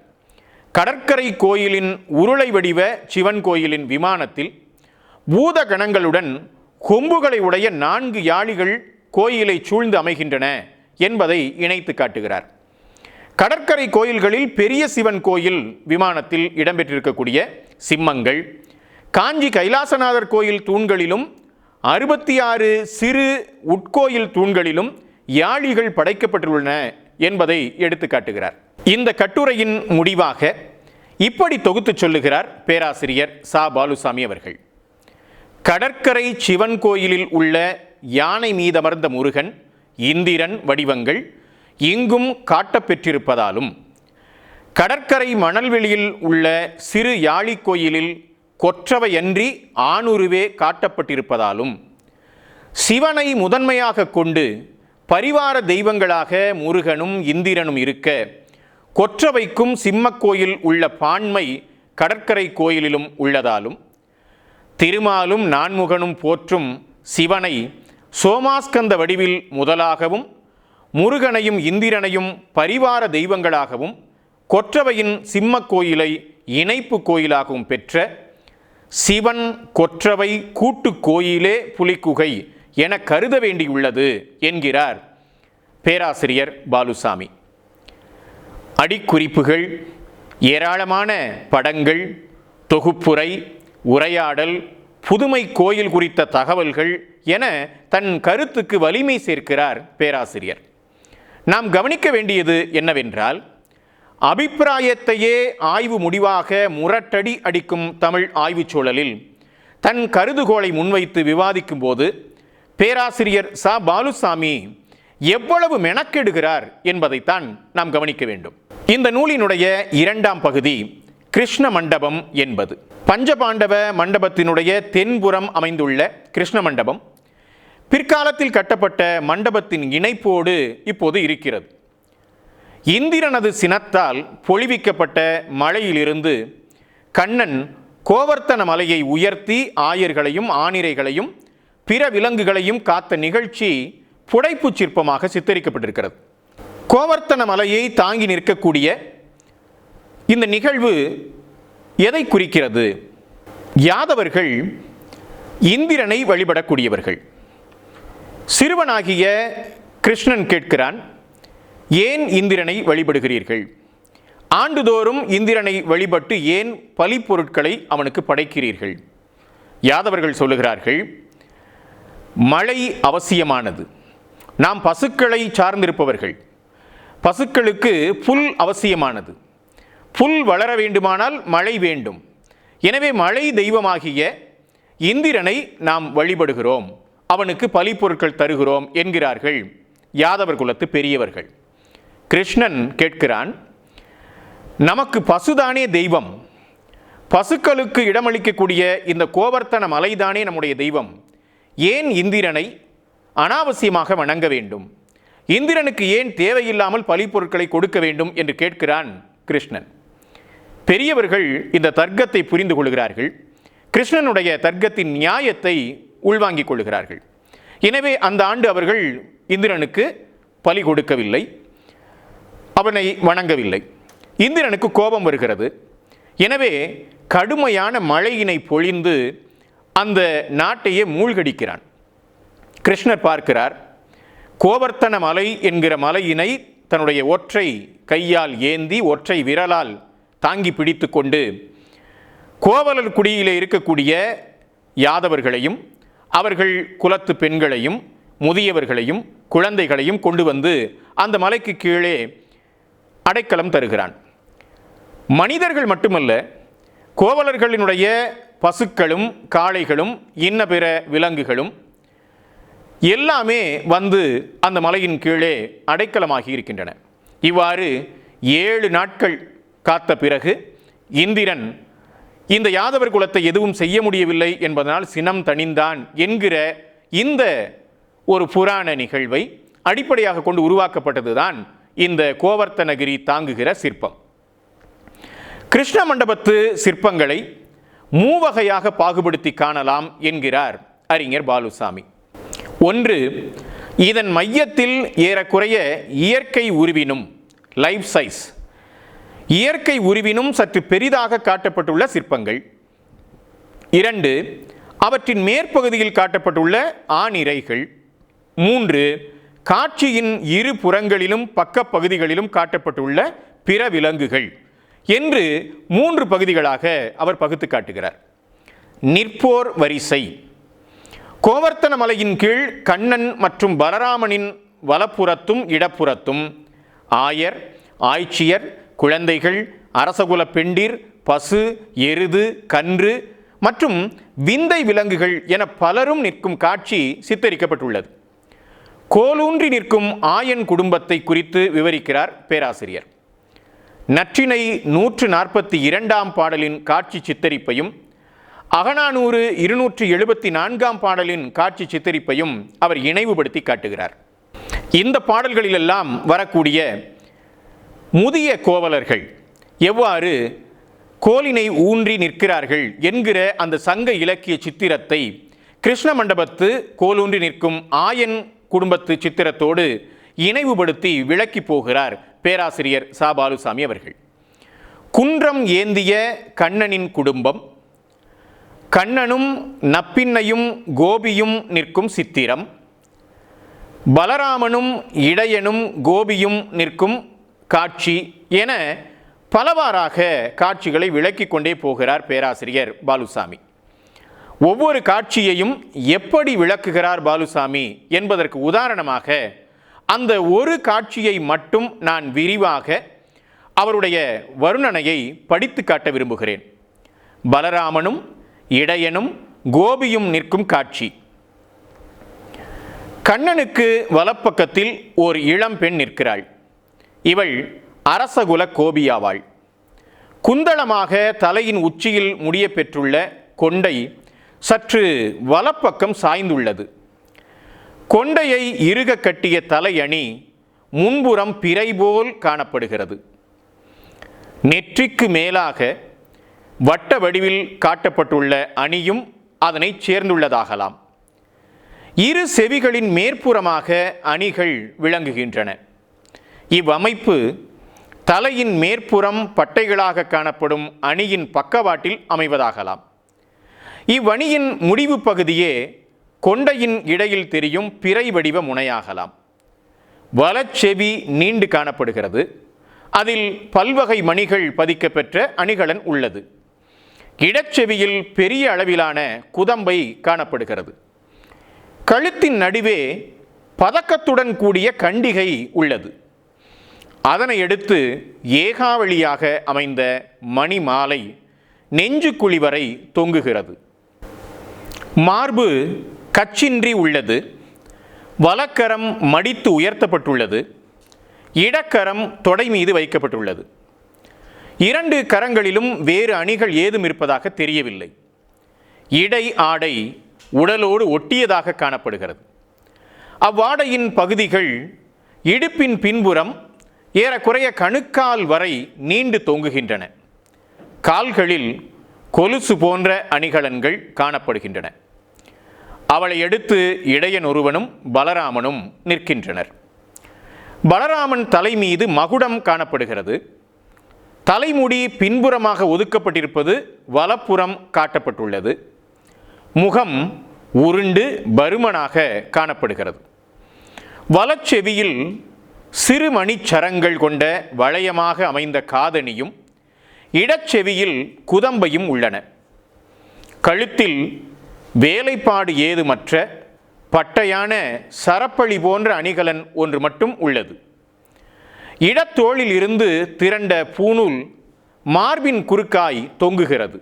கடற்கரை கோயிலின் உருளை வடிவ சிவன் கோயிலின் விமானத்தில் பூத கணங்களுடன் கொம்புகளை உடைய 4 யாழிகள் கோயிலை சூழ்ந்து அமைகின்றன என்பதை இணைத்து காட்டுகிறார். கடற்கரை கோயில்களில் பெரிய சிவன் கோயில் விமானத்தில் இடம்பெற்றிருக்கக்கூடிய சிம்மங்கள், காஞ்சி கைலாசநாதர் கோயில் தூண்களிலும் 66 சிறு உட்கோயில் தூண்களிலும் யாழிகள் படைக்கப்பட்டுள்ளன என்பதை எடுத்து காட்டுகிறார். இந்த கட்டுரையின் முடிவாக இப்படி தொகுத்து சொல்லுகிறார் பேராசிரியர் சா பாலுசாமி அவர்கள். கடற்கரை சிவன் கோயிலில் உள்ள யானை மீதமர்ந்த முருகன், இந்திரன் வடிவங்கள் இங்கும் காட்டப்பெற்றிருப்பதாலும், கடற்கரை மணல்வெளியில் உள்ள சிறு யாழி கோயிலில் கொற்றவையன்றி ஆணுருவே காட்டப்பட்டிருப்பதாலும், சிவனை முதன்மையாக கொண்டு பரிவார தெய்வங்களாக முருகனும் இந்திரனும் இருக்க கொற்றவைக்கும் சிம்மக்கோயில் உள்ள பான்மை கடற்கரை கோயிலிலும் உள்ளதாலும், திருமாலும் நான்முகனும் போற்றும் சிவனை சோமாஸ்கந்த வடிவில் முதலாகவும், முருகனையும் இந்திரனையும் பரிவார தெய்வங்களாகவும், கொற்றவையின் சிம்மக்கோயிலை இணைப்பு கோயிலாகவும் பெற்ற சிவன் கொற்றவை கூட்டு கோயிலே புலிக்குகை என கருத வேண்டியுள்ளது என்கிறார் பேராசிரியர் பாலுசாமி. அடிக்குறிப்புகள், ஏராளமான படங்கள், தொகுப்புரை, உரையாடல், புதுமை கோயில் குறித்த தகவல்கள் என தன் கருத்துக்கு வலிமை சேர்க்கிறார் பேராசிரியர். நாம் கவனிக்க வேண்டியது என்னவென்றால், அபிப்பிராயத்தையே ஆய்வு முடிவாக முரட்டடி அடிக்கும் தமிழ் ஆய்வுச் சூழலில் தன் கருதுகோளை முன்வைத்து விவாதிக்கும் போது பேராசிரியர் ச. பாலுசாமி எவ்வளவு மெனக்கெடுகிறார் என்பதைத்தான் நாம் கவனிக்க வேண்டும். இந்த நூலினுடைய 2ஆம் பகுதி கிருஷ்ண மண்டபம் என்பது. பஞ்சபாண்டவ மண்டபத்தினுடைய தென்புறம் அமைந்துள்ள கிருஷ்ண மண்டபம் பிற்காலத்தில் கட்டப்பட்ட மண்டபத்தின் இணைப்போடு இப்போது இருக்கிறது. இந்திரனது சினத்தால் பொழிவிக்கப்பட்ட மலையிலிருந்து கண்ணன் கோவர்த்தன மலையை உயர்த்தி ஆயர்களையும் ஆணிரைகளையும் பிற விலங்குகளையும் காத்த நிகழ்ச்சி புடைப்பு சிற்பமாக சித்தரிக்கப்பட்டிருக்கிறது. கோவர்த்தன மலையை தாங்கி நிற்கக்கூடிய இந்த நிகழ்வு எதை குறிக்கிறது? யாதவர்கள் இந்திரனை வழிபடக்கூடியவர்கள். சிறுவனாகிய கிருஷ்ணன் கேட்கிறான், ஏன் இந்திரனை வழிபடுகிறீர்கள்? ஆண்டுதோறும் இந்திரனை வழிபட்டு ஏன் பலி பொருட்களை அவனுக்கு படைக்கிறீர்கள்? யாதவர்கள் சொல்லுகிறார்கள், மழை அவசியமானது. நாம் பசுக்களை சார்ந்திருப்பவர்கள். பசுக்களுக்கு புல் அவசியமானது. புல் வளர வேண்டுமானால் மழை வேண்டும். எனவே மழை தெய்வமாகிய இந்திரனை நாம் வழிபடுகிறோம், அவனுக்கு பலி பொருட்கள் தருகிறோம் என்கிறார்கள் யாதவர் குலத்து பெரியவர்கள். கிருஷ்ணன் கேட்கிறான், நமக்கு பசுதானே தெய்வம், பசுக்களுக்கு இடமளிக்கக்கூடிய இந்த கோவர்த்தன மலைதானே நம்முடைய தெய்வம், ஏன் இந்திரனை அனாவசியமாக வணங்க வேண்டும்? இந்திரனுக்கு ஏன் தேவையில்லாமல் பலி பொருட்களை கொடுக்க வேண்டும் என்று கேட்கிறான் கிருஷ்ணன். பெரியவர்கள் இந்த தர்க்கத்தை புரிந்து கொள்கிறார்கள். கிருஷ்ணனுடைய தர்க்கத்தின் நியாயத்தை உள்வாங்கிக் கொள்கிறார்கள். எனவே அந்த ஆண்டு அவர்கள் இந்திரனுக்கு பலி கொடுக்கவில்லை, அவனை வணங்கவில்லை. இந்திரனுக்கு கோபம் வருகிறது. எனவே கடுமையான மழையினை பொழிந்து அந்த நாட்டையே மூழ்கடிக்கிறான். கிருஷ்ணர் பார்க்கிறார், கோவர்த்தன மலை என்கிற மலையினை தன்னுடைய ஒற்றை கையால் ஏந்தி ஒற்றை விரலால் தாங்கி பிடித்து கொண்டு கோவலர் குடியிலே இருக்கக்கூடிய யாதவர்களையும் அவர்கள் குலத்து பெண்களையும் முதியவர்களையும் குழந்தைகளையும் கொண்டு வந்து அந்த மலைக்கு கீழே அடைக்கலம் தருகிறான். மனிதர்கள் மட்டுமல்ல, கோவலர்களினுடைய பசுக்களும் காளைகளும் இன்ன பிற விலங்குகளும் எல்லாமே வந்து அந்த மலையின் கீழே அடைக்கலமாகி இருக்கின்றன. இவ்வாறு 7 நாட்கள் காத்த பிறகு இந்திரன் இந்த யாதவர் குலத்தை எதுவும் செய்ய முடியவில்லை என்பதனால் சினம் தணிந்தான் என்கிற இந்த ஒரு புராண நிகழ்வை அடிப்படையாக கொண்டு உருவாக்கப்பட்டதுதான் இந்த கோவர்த்தனகிரி தாங்குகிற சிற்பம். கிருஷ்ண மண்டபத்து சிற்பங்களை 3 வகையாக பாகுபடுத்தி காணலாம் என்கிறார் அறிஞர் பாலுசாமி. 1, இதன் மையத்தில் ஏறக்குறைய இயற்கை உருவினும் லைஃப் சைஸ், இயற்கை உருவினும் சற்று பெரிதாக காட்டப்பட்டுள்ள சிற்பங்கள். 2, அவற்றின் மேற்பகுதியில் காட்டப்பட்டுள்ள ஆணிரைகள். 3, காட்சியின் இரு புறங்களிலும் பக்க பகுதிகளிலும் காட்டப்பட்டுள்ள பிற விலங்குகள் என்று 3 பகுதிகளாக அவர் பகுத்து காட்டுகிறார். நிற்போர் வரிசை. கோவர்த்தன மலையின் கீழ் கண்ணன் மற்றும் பலராமனின் வலப்புறத்தும் இடப்புறத்தும் ஆயர், ஆய்ச்சியர், குழந்தைகள், அரசகுல பெண்டிர், பசு, எருது, கன்று மற்றும் விந்தை விலங்குகள் என பலரும் நிற்கும் காட்சி சித்தரிக்கப்பட்டுள்ளது. கோலூன்றி நிற்கும் ஆயன் குடும்பத்தை குறித்து விவரிக்கிறார் பேராசிரியர். நற்றிணை 142ஆம் பாடலின் காட்சி சித்தரிப்பையும் அகநானூறு 274ஆம் பாடலின் காட்சி சித்தரிப்பையும் அவர் இணைவுபடுத்தி காட்டுகிறார். இந்த பாடல்களிலெல்லாம் வரக்கூடிய முதிய கோவலர்கள் எவ்வாறு கோலினை ஊன்றி நிற்கிறார்கள் என்கிற அந்த சங்க இலக்கிய சித்திரத்தை கிருஷ்ண மண்டபத்து கோலூன்றி நிற்கும் ஆயன் குடும்பத்து சித்திரத்தோடு இணைவுபடுத்தி விளக்கி போகிறார் பேராசிரியர் ச. பாலுசாமி அவர்கள். குன்றம் ஏந்திய கண்ணனின் குடும்பம், கண்ணனும் நப்பின்னையும் கோபியும் நிற்கும் சித்திரம், பலராமனும் இடையனும் கோபியும் நிற்கும் காட்சி என பலவாறாக காட்சிகளை விளக்கிக் கொண்டே போகிறார் பேராசிரியர் பாலுசாமி. ஒவ்வொரு காட்சியையும் எப்படி விளக்குகிறார் பாலுசாமி என்பதற்கு உதாரணமாக அந்த ஒரு காட்சியை மட்டும் நான் விரிவாக அவருடைய வர்ணனையை படித்து காட்ட விரும்புகிறேன். பலராமனும் இடையனும் கோபியும் நிற்கும் காட்சி. கண்ணனுக்கு வலப்பக்கத்தில் ஓர் இளம் பெண் நிற்கிறாள். இவள் அரசகுல கோபியாவாள். குந்தளமாக தலையின் உச்சியில் முடிய பெற்றுள்ள கொண்டை சற்று வலப்பக்கம் சாய்ந்துள்ளது. கொண்டையை இறுக கட்டிய தலையணி முன்புறம் பிறை போல் காணப்படுகிறது. நெற்றிக்கு மேலாக வட்ட வடிவில் காட்டப்பட்டுள்ள அணியும் அதனை சேர்ந்துள்ளதாகலாம். இரு செவிகளின் மேற்புறமாக அணிகள் விளங்குகின்றன. இவ்வமைப்பு தலையின் மேற்புறம் பட்டைகளாக காணப்படும் அணியின் பக்கவாட்டில் அமைவதாகலாம். இவ்வணியின் முடிவு பகுதியே கொண்டையின் இடையில் தெரியும் பிறை வடிவ முனையாகலாம். வலச்செவி நீண்டு காணப்படுகிறது. அதில் பல்வகை மணிகள் பதிக்கப்பெற்ற அணிகலன் உள்ளது. இடச்செவியில் பெரிய அளவிலான குதம்பை காணப்படுகிறது. கழுத்தின் நடுவே பதக்கத்துடன் கூடிய கண்டிகை உள்ளது. அதனை எடுத்து ஏகாவளியாக அமைந்த மணி மாலை நெஞ்சுக்குழி வரை தொங்குகிறது. மார்பு கச்சின்றி உள்ளது. வலக்கரம் மடித்து உயர்த்தப்பட்டுள்ளது. இடக்கரம் தொடை மீது வைக்கப்பட்டுள்ளது. இரண்டு கரங்களிலும் வேறு அணிகள் ஏதும் இருப்பதாக தெரியவில்லை. இடை ஆடை உடலோடு ஒட்டியதாக காணப்படுகிறது. அவ்வாடையின் பகுதிகள் இடுப்பின் பின்புறம் ஏறக்குறைய கணுக்கால் வரை நீண்டு தொங்குகின்றன. கால்களில் கொலுசு போன்ற அணிகலன்கள் காணப்படுகின்றன. அவளை எடுத்து இடையன் ஒருவனும் பலராமனும் நிற்கின்றனர். பலராமன் தலை மீது மகுடம் காணப்படுகிறது. தலைமுடி பின்புறமாக ஒதுக்கப்பட்டிருப்பது வலப்புறம் காட்டப்பட்டுள்ளது. முகம் உருண்டு பருமனாக காணப்படுகிறது. வலச்செவியில் சிறு மணிச்சரங்கள் கொண்ட வளையமாக அமைந்த காதணியும் இடச்செவியில் குதம்பையும் உள்ளன. கழுத்தில் வேலைப்பாடு ஏதுமற்ற பட்டையான சரப்பளி போன்ற அணிகலன் ஒன்று மட்டும் உள்ளது. இடத்தோளில் இருந்து திரண்ட பூணூல் மார்பின் குறுக்காய் தொங்குகிறது.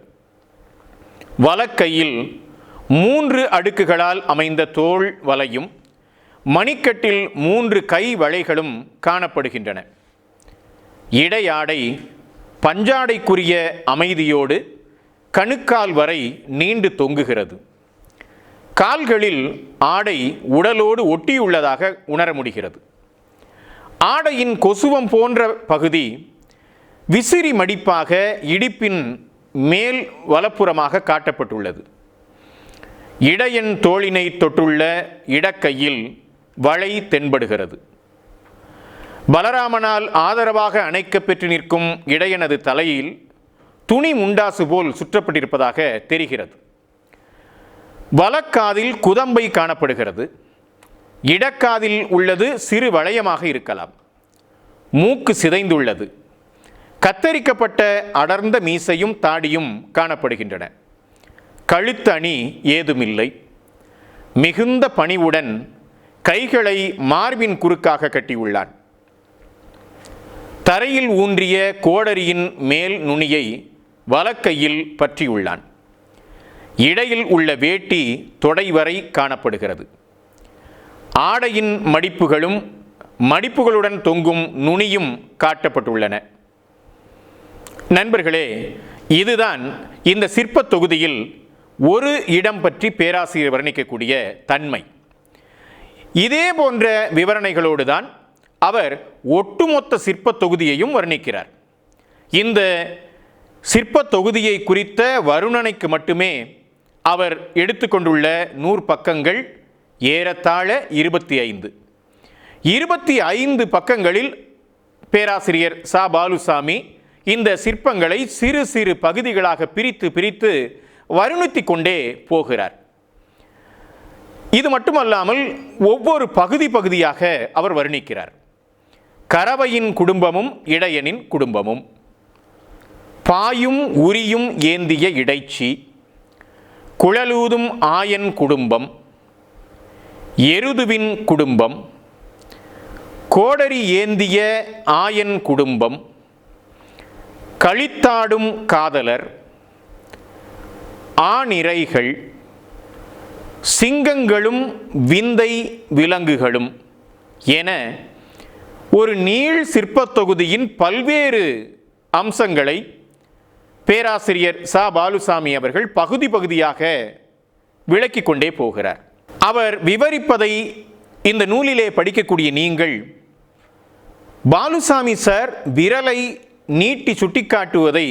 வலக்கையில் 3 அடுக்குகளால் அமைந்த தோள் வலையும் மணிக்கட்டில் 3 கை வளைகளும் காணப்படுகின்றன. இடையாடை பஞ்சாடைக்குரிய அமைதியோடு கணுக்கால் வரை நீண்டு தொங்குகிறது. கால்களில் ஆடை உடலோடு ஒட்டியுள்ளதாக உணர முடிகிறது. ஆடையின் கொசுவம் போன்ற பகுதி விசிறி மடிப்பாக இடுப்பின் மேல் வலப்புறமாக காட்டப்பட்டுள்ளது. இடையன் தோளினை தொட்டுள்ள இடக்கையில் வளை தென்படுகிறது. பலராமனால் ஆதரவாக அணைக்கப்பெற்று நிற்கும் இடையனது தலையில் துணி முண்டாசு போல் சுற்றப்பட்டிருப்பதாக தெரிகிறது. வலக்காதில் குதம்பை காணப்படுகிறது. இடக்காதில் உள்ளது சிறு வளையமாக இருக்கலாம். மூக்கு சிதைந்துள்ளது. கத்தரிக்கப்பட்ட அடர்ந்த மீசையும் தாடியும் காணப்படுகின்றன. கழுத்து அணி ஏதுமில்லை. மிகுந்த பணிவுடன் கைகளை மார்பின் குறுக்காக கட்டியுள்ளான். தரையில் ஊன்றிய கோடரியின் மேல் நுனியை வலக்கையில் பற்றியுள்ளான். இடையில் உள்ள வேட்டி தொடை வரை காணப்படுகிறது. ஆடையின் மடிப்புகளும் மடிப்புகளுடன் தொங்கும் நுனியும் காட்டப்பட்டுள்ளன. நண்பர்களே, இதுதான் இந்த சிற்ப தொகுதியில் ஒரு இடம் பற்றி பேராசிரியர் வர்ணிக்கக்கூடிய தன்மை. இதே போன்ற விவரணைகளோடு தான் அவர் ஒட்டுமொத்த சிற்ப தொகுதியையும் வர்ணிக்கிறார். இந்த சிற்ப தொகுதியை குறித்த வருணனைக்கு மட்டுமே அவர் எடுத்துக்கொண்டுள்ள 100 பக்கங்கள் ஏறத்தாழ 25 பக்கங்களில் பேராசிரியர் ச. பாலுசாமி இந்த சிற்பங்களை சிறு சிறு பகுதிகளாக பிரித்து வருணித்து கொண்டே போகிறார். இது மட்டுமல்லாமல் ஒவ்வொரு பகுதியாக அவர் வர்ணிக்கிறார். கரவையின் குடும்பமும் இடையனின் குடும்பமும், பாயும் உரியும் ஏந்திய இடைச்சி, குழலூதும் ஆயன் குடும்பம், எருதுவின் குடும்பம், கோடரி ஏந்திய ஆயன் குடும்பம், களித்தாடும் காதலர், ஆணிரைகள், சிங்கங்களும் விந்தை விலங்குகளும் என ஒரு நீள் சிற்பத் தொகுதியின் பல்வேறு அம்சங்களை பேராசிரியர் ச. பாலுசாமி அவர்கள் பகுதி பகுதியாக விளக்கிக் கொண்டே போகிறார். அவர் விவரிப்பதை இந்த நூலிலே படிக்கக்கூடிய நீங்கள் பாலுசாமி சார் விரலை நீட்டி சுட்டிக்காட்டுவதை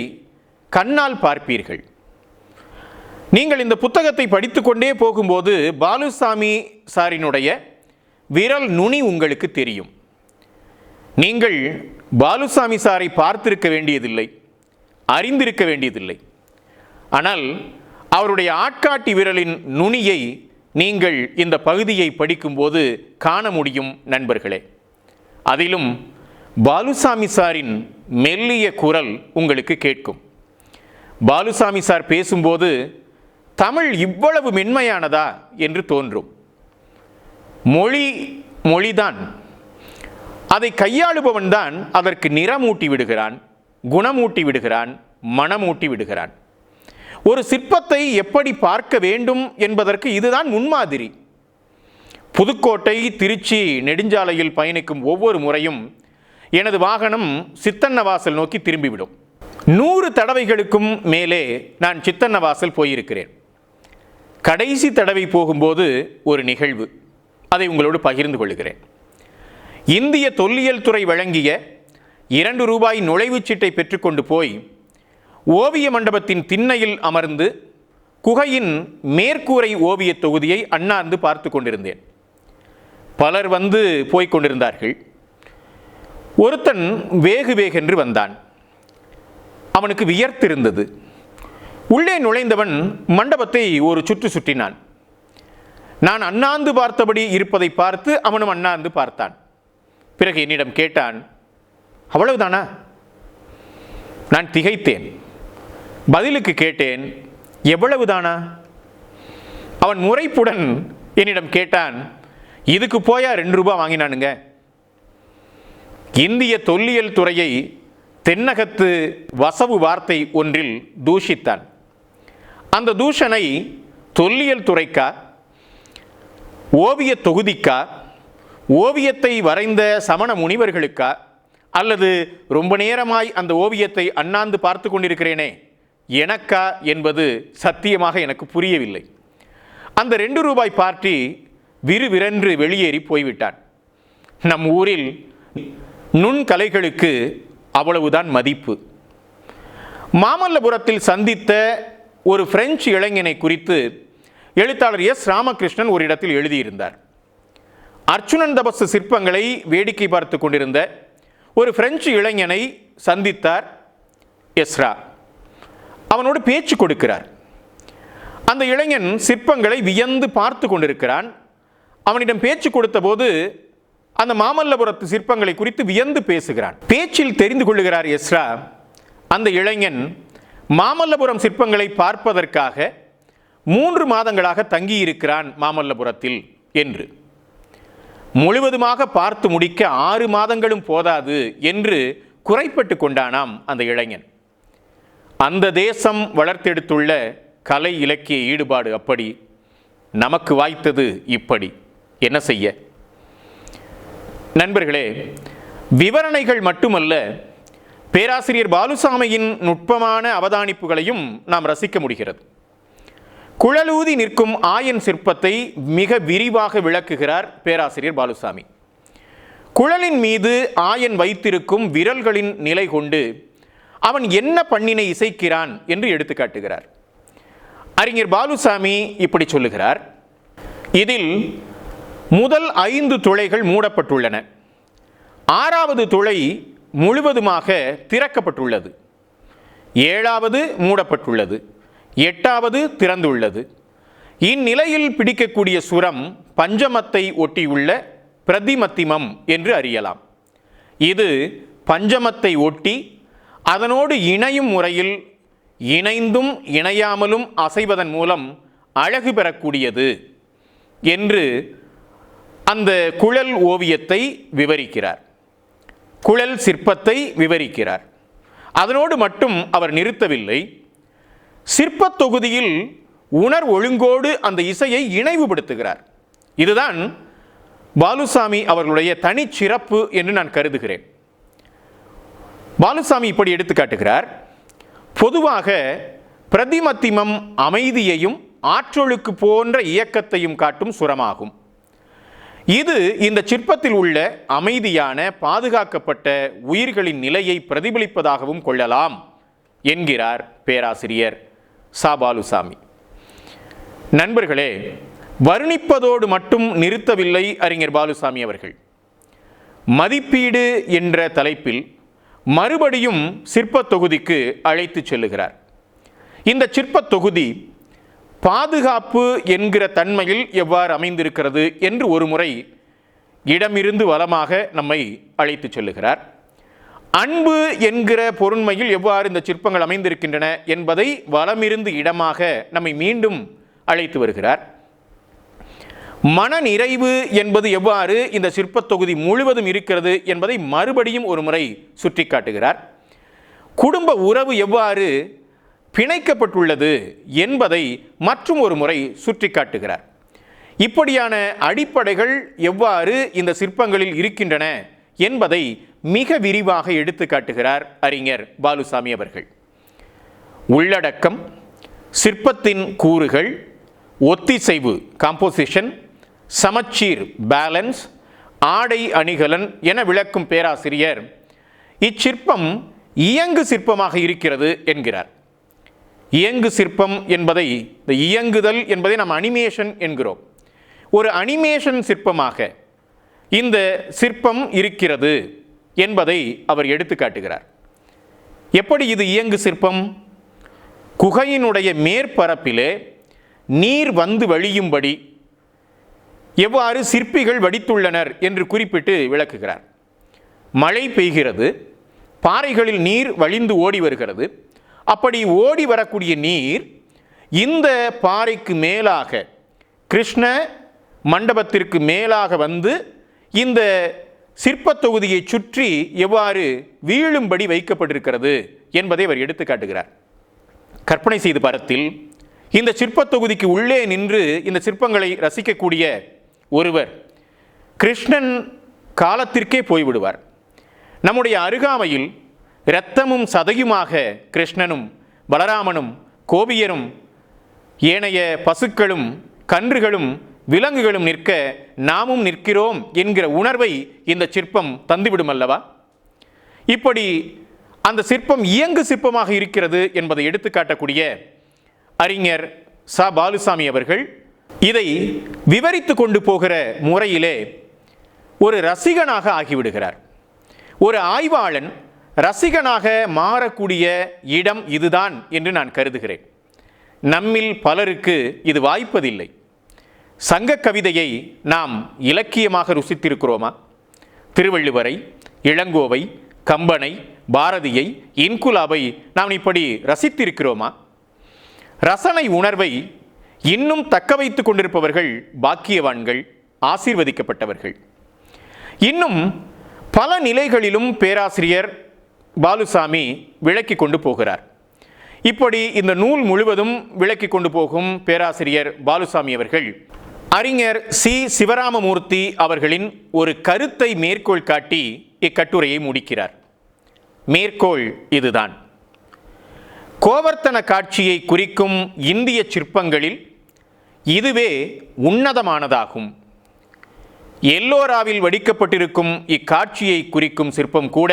கண்ணால் பார்ப்பீர்கள். நீங்கள் இந்த புத்தகத்தை படித்துக்கொண்டே போகும்போது பாலுசாமி சாரினுடைய விரல் நுனி உங்களுக்கு தெரியும். நீங்கள் பாலுசாமி சாரை பார்த்திருக்க வேண்டியதில்லை, அறிந்திருக்க வேண்டியதில்லை. ஆனால் அவருடைய ஆட்காட்டி விரலின் நுனியை நீங்கள் இந்த பகுதியை படிக்கும்போது காண முடியும் நண்பர்களே. அதிலும் பாலுசாமி சாரின் மெல்லிய குரல் உங்களுக்கு கேட்கும். பாலுசாமி சார் பேசும்போது தமிழ் இவ்வளவு மென்மையானதா என்று தோன்றும். மொழிதான், அதை கையாளுபவன் தான் அதற்கு நிறமூட்டி விடுகிறான், குணமூட்டி விடுகிறான், மனமூட்டி விடுகிறான். ஒரு சிற்பத்தை எப்படி பார்க்க வேண்டும் என்பதற்கு இதுதான் முன்மாதிரி. புதுக்கோட்டை திருச்சி நெடுஞ்சாலையில் பயணிக்கும் ஒவ்வொரு முறையும் எனது வாகனம் சித்தன்னவாசல் நோக்கி திரும்பிவிடும். 100 தடவைகளுக்கும் மேலே நான் சித்தன்னவாசல் போயிருக்கிறேன். கடைசி தடவை போகும்போது ஒரு நிகழ்வு, அதை உங்களோடு பகிர்ந்து கொள்கிறேன். இந்திய தொல்லியல் துறை வழங்கிய 2 ரூபாய் நுழைவுச்சீட்டை பெற்றுக்கொண்டு போய் ஓவிய மண்டபத்தின் திண்ணையில் அமர்ந்து குகையின் மேற்கூரை ஓவிய தொகுதியை அண்ணாந்து பார்த்து கொண்டிருந்தேன். பலர் வந்து போய்க் கொண்டிருந்தார்கள். ஒருத்தன் வேகென்று வந்தான். அவனுக்கு வியர்த்திருந்தது. உள்ளே நுழைந்தவன் மண்டபத்தை ஒரு சுற்று சுற்றினான். நான் அண்ணாந்து பார்த்தபடி இருப்பதை பார்த்து அவனும் அண்ணாந்து பார்த்தான். பிறகு என்னிடம் கேட்டான், அவ்வளவுதானா? நான் திகைத்தேன். பதிலுக்கு கேட்டேன், எவ்வளவுதானா? அவன் முறைப்புடன் என்னிடம் கேட்டான், இதுக்கு போயா 2 ரூபாய் வாங்கினானுங்க? இந்திய தொல்லியல் துறையை தென்னகத்து வசவு வார்த்தை ஒன்றில் தூஷித்தான். அந்த தூஷனை தொல்லியல் துறைக்கா, ஓவிய தொகுதிக்கா, ஓவியத்தை வரைந்த சமண முனிவர்களுக்கா, அல்லது ரொம்ப நேரமாய் அந்த ஓவியத்தை அண்ணாந்து பார்த்து கொண்டிருக்கிறேனே எனக்கா என்பது சத்தியமாக எனக்கு புரியவில்லை. அந்த 2 ரூபாய் பார்ட்டி விறுவிரென்று வெளியேறி போய்விட்டான். நம் ஊரில் நுண்கலைகளுக்கு அவ்வளவுதான் மதிப்பு. மாமல்லபுரத்தில் சந்தித்த ஒரு பிரெஞ்சு இளைஞனை குறித்து எழுத்தாளர் எஸ். ராமகிருஷ்ணன் ஒரு இடத்தில் எழுதியிருந்தார். அர்ச்சுனன் தபசு சிற்பங்களை வேடிக்கை பார்த்து கொண்டிருந்த ஒரு பிரெஞ்சு இளைஞனை சந்தித்தார் எஸ்ரா. அவனோடு பேச்சு கொடுக்கிறார். அந்த இளைஞன் சிற்பங்களை வியந்து பார்த்து கொண்டிருக்கிறான். அவனிடம் பேச்சு கொடுத்த போது அந்த மாமல்லபுரத்து சிற்பங்களை குறித்து வியந்து பேசுகிறான். பேச்சில் தெரிந்து கொள்ளுகிறார் எஸ்ரா, அந்த இளைஞன் மாமல்லபுரம் சிற்பங்களை பார்ப்பதற்காக 3 மாதங்களாக தங்கியிருக்கிறான் மாமல்லபுரத்தில் என்று. முழுவதுமாக பார்த்து முடிக்க 6 மாதங்களும் போதாது என்று குறைப்பட்டு கொண்டானாம் அந்த இளைஞன். அந்த தேசம் வளர்த்தெடுத்துள்ள கலை இலக்கிய ஈடுபாடு அப்படி, நமக்கு வாய்த்தது இப்படி. என்ன செய்ய? நண்பர்களே, விவரணைகள் மட்டுமல்ல, பேராசிரியர் பாலுசாமியின் நுட்பமான அவதானிப்புகளையும் நாம் ரசிக்க முடிகிறது. குழலூதி நிற்கும் ஆயன் சிற்பத்தை மிக விரிவாக விளக்குகிறார் பேராசிரியர் பாலுசாமி. குழலின் மீது ஆயன் வைத்திருக்கும் விரல்களின் நிலை கொண்டு அவன் என்ன பண்ணினை இசைக்கிறான் என்று எடுத்து காட்டுகிறார். அறிஞர் பாலுசாமி இப்படி சொல்லுகிறார், இதில் முதல் 5 துளைகள் மூடப்பட்டுள்ளன. 6வது துளை முழுவதுமாக திறக்கப்பட்டுள்ளது. 7வது மூடப்பட்டுள்ளது. 8வது திறந்துள்ளது. இந்நிலையில் பிடிக்கக்கூடிய சுரம் பஞ்சமத்தை ஒட்டியுள்ள பிரதிமத்திமம் என்று அறியலாம். இது பஞ்சமத்தை ஒட்டி அதனோடு இணையும் முறையில் இணைந்தும் இணையாமலும் அசைவதன் மூலம் அழகு பெறக்கூடியது என்று அந்த குழல் ஓவியத்தை விவரிக்கிறார். குழல் சிற்பத்தை விவரிக்கிறார். அதனோடு மட்டும் அவர் நிறுத்தவில்லை. சிற்பத் தொகுதியில் உணர் ஒழுங்கோடு அந்த இசையை இணைவுபடுத்துகிறார். இதுதான் பாலுசாமி அவர்களுடைய தனிச்சிறப்பு என்று நான் கருதுகிறேன். பாலுசாமி இப்படி எடுத்து காட்டுகிறார். பொதுவாக பிரதிமத்திமம் அமைதியையும் ஆற்றொழுக்கு போன்ற இயக்கத்தையும் காட்டும் சுரமாகும். இது இந்த சிற்பத்தில் உள்ள அமைதியான பாதுகாக்கப்பட்ட உயிர்களின் நிலையை பிரதிபலிப்பதாகவும் கொள்ளலாம் என்கிறார் பேராசிரியர் சா பாலுசாமி. நண்பர்களே, வர்ணிப்பதோடு மட்டும் நிறுத்தவில்லை அறிஞர் பாலுசாமி அவர்கள். மதிப்பீடு என்ற தலைப்பில் மறுபடியும் சிற்பத் தொகுதிக்கு அழைத்து செல்லுகிறார். இந்த சிற்பத் தொகுதி பாதுகாப்பு என்கிற தன்மையில் எவ்வாறு அமைந்திருக்கிறது என்று ஒரு முறை இடமிருந்து வலமாக நம்மை அழைத்து செல்லுகிறார். அன்பு என்கிற பொருண்மையில் எவ்வாறு இந்த சிற்பங்கள் அமைந்திருக்கின்றன என்பதை வலமிருந்து இடமாக நம்மை மீண்டும் அழைத்து வருகிறார். மன நிறைவு என்பது எவ்வாறு இந்த சிற்பத் தொகுதி முழுவதும் இருக்கிறது என்பதை மறுபடியும் ஒரு முறை சுட்டி காட்டுகிறார். குடும்ப உறவு எவ்வாறு பிணைக்கப்பட்டுள்ளது என்பதை மற்றும் ஒரு முறை சுட்டி காட்டுகிறார். இப்படியான அடிப்படைகள் எவ்வாறு இந்த சிற்பங்களில் இருக்கின்றன என்பதை மிக விரிவாக எடுத்து காட்டுகிறார் அறிஞர் பாலுசாமி அவர்கள். உள்ளடக்கம், சிற்பத்தின் கூறுகள், ஒத்திசைவு காம்போசிஷன், சமச்சீர் பேலன்ஸ், ஆடை அணிகலன் என விளக்கும் பேராசிரியர் இச்சிற்பம் இயங்கு சிற்பமாக இருக்கிறது என்கிறார். இயங்கு சிற்பம் என்பதை, இந்த இயங்குதல் என்பதை நாம் அனிமேஷன் என்கிறோம். ஒரு அனிமேஷன் சிற்பமாக இந்த சிற்பம் இருக்கிறது என்பதை அவர் எடுத்து காட்டுகிறார். எப்படி இது இயங்கு சிற்பம்? குகையினுடைய மேற்பரப்பிலே நீர் வந்து வழியும்படி எவ்வாறு சிற்பிகள் வடித்துள்ளனர் என்று குறிப்பிட்டு விளக்குகிறார். மழை பெய்கிறது, பாறைகளில் நீர் வழிந்து ஓடி வருகிறது. அப்படி ஓடி வரக்கூடிய நீர் இந்த பாறைக்கு மேலாக, கிருஷ்ண மண்டபத்திற்கு மேலாக வந்து இந்த சிற்பத் தொகுதியை சுற்றி எவ்வாறு வீழும்படி வைக்கப்பட்டிருக்கிறது என்பதை அவர் எடுத்து காட்டுகிறார். கற்பனை செய்து பார்த்தில் இந்த சிற்பத் தொகுதிக்கு உள்ளே நின்று இந்த சிற்பங்களை ரசிக்கக்கூடிய ஒருவர் கிருஷ்ணன் காலத்திற்கே போய்விடுவார். நம்முடைய அருகாமையில் இரத்தமும் சதையுமாக கிருஷ்ணனும் பலராமனும் கோபியரும் ஏனைய பசுக்களும் கன்றுகளும் விலங்குகளும் நிற்க நாமும் நிற்கிறோம் என்கிற உணர்வை இந்த சிற்பம் தந்துவிடும் அல்லவா? இப்படி அந்த சிற்பம் இயங்கு சிற்பமாக இருக்கிறது என்பதை எடுத்துக்காட்டக்கூடிய அறிஞர் சா பாலுசாமி அவர்கள் இதை விவரித்து கொண்டு போகிற முறையிலே ஒரு ரசிகனாக ஆகிவிடுகிறார். ஒரு ஆய்வாளன் ரசிகனாக மாறக்கூடிய இடம் இதுதான் என்று நான் கருதுகிறேன். நம்மில் பலருக்கு இது வாய்ப்பதில்லை. சங்க கவிதையை நாம் இலக்கியமாக ருசித்திருக்கிறோமா? திருவள்ளுவரை, இளங்கோவை, கம்பனை, பாரதியை, இன்குலாபை நாம் இப்படி ரசித்திருக்கிறோமா? ரசனை உணர்வை இன்னும் தக்க வைத்து கொண்டிருப்பவர்கள் பாக்கியவான்கள், ஆசீர்வதிக்கப்பட்டவர்கள். இன்னும் பல நிலைகளிலும் பேராசிரியர் பாலுசாமி விளக்கி கொண்டு போகிறார். இப்படி இந்த நூல் முழுவதும் விளக்கி கொண்டு போகும் பேராசிரியர் பாலுசாமி அவர்கள் அறிஞர் சி சிவராமமூர்த்தி அவர்களின் ஒரு கருத்தை மேற்கோள் காட்டி இக்கட்டுரையை முடிக்கிறார். மேற்கோள் இதுதான்: கோவர்த்தன காட்சியை குறிக்கும் இந்திய சிற்பங்களில் இதுவே உன்னதமானதாகும். எல்லோராவில் வடிக்கப்பட்டிருக்கும் இக்காட்சியை குறிக்கும் சிற்பம் கூட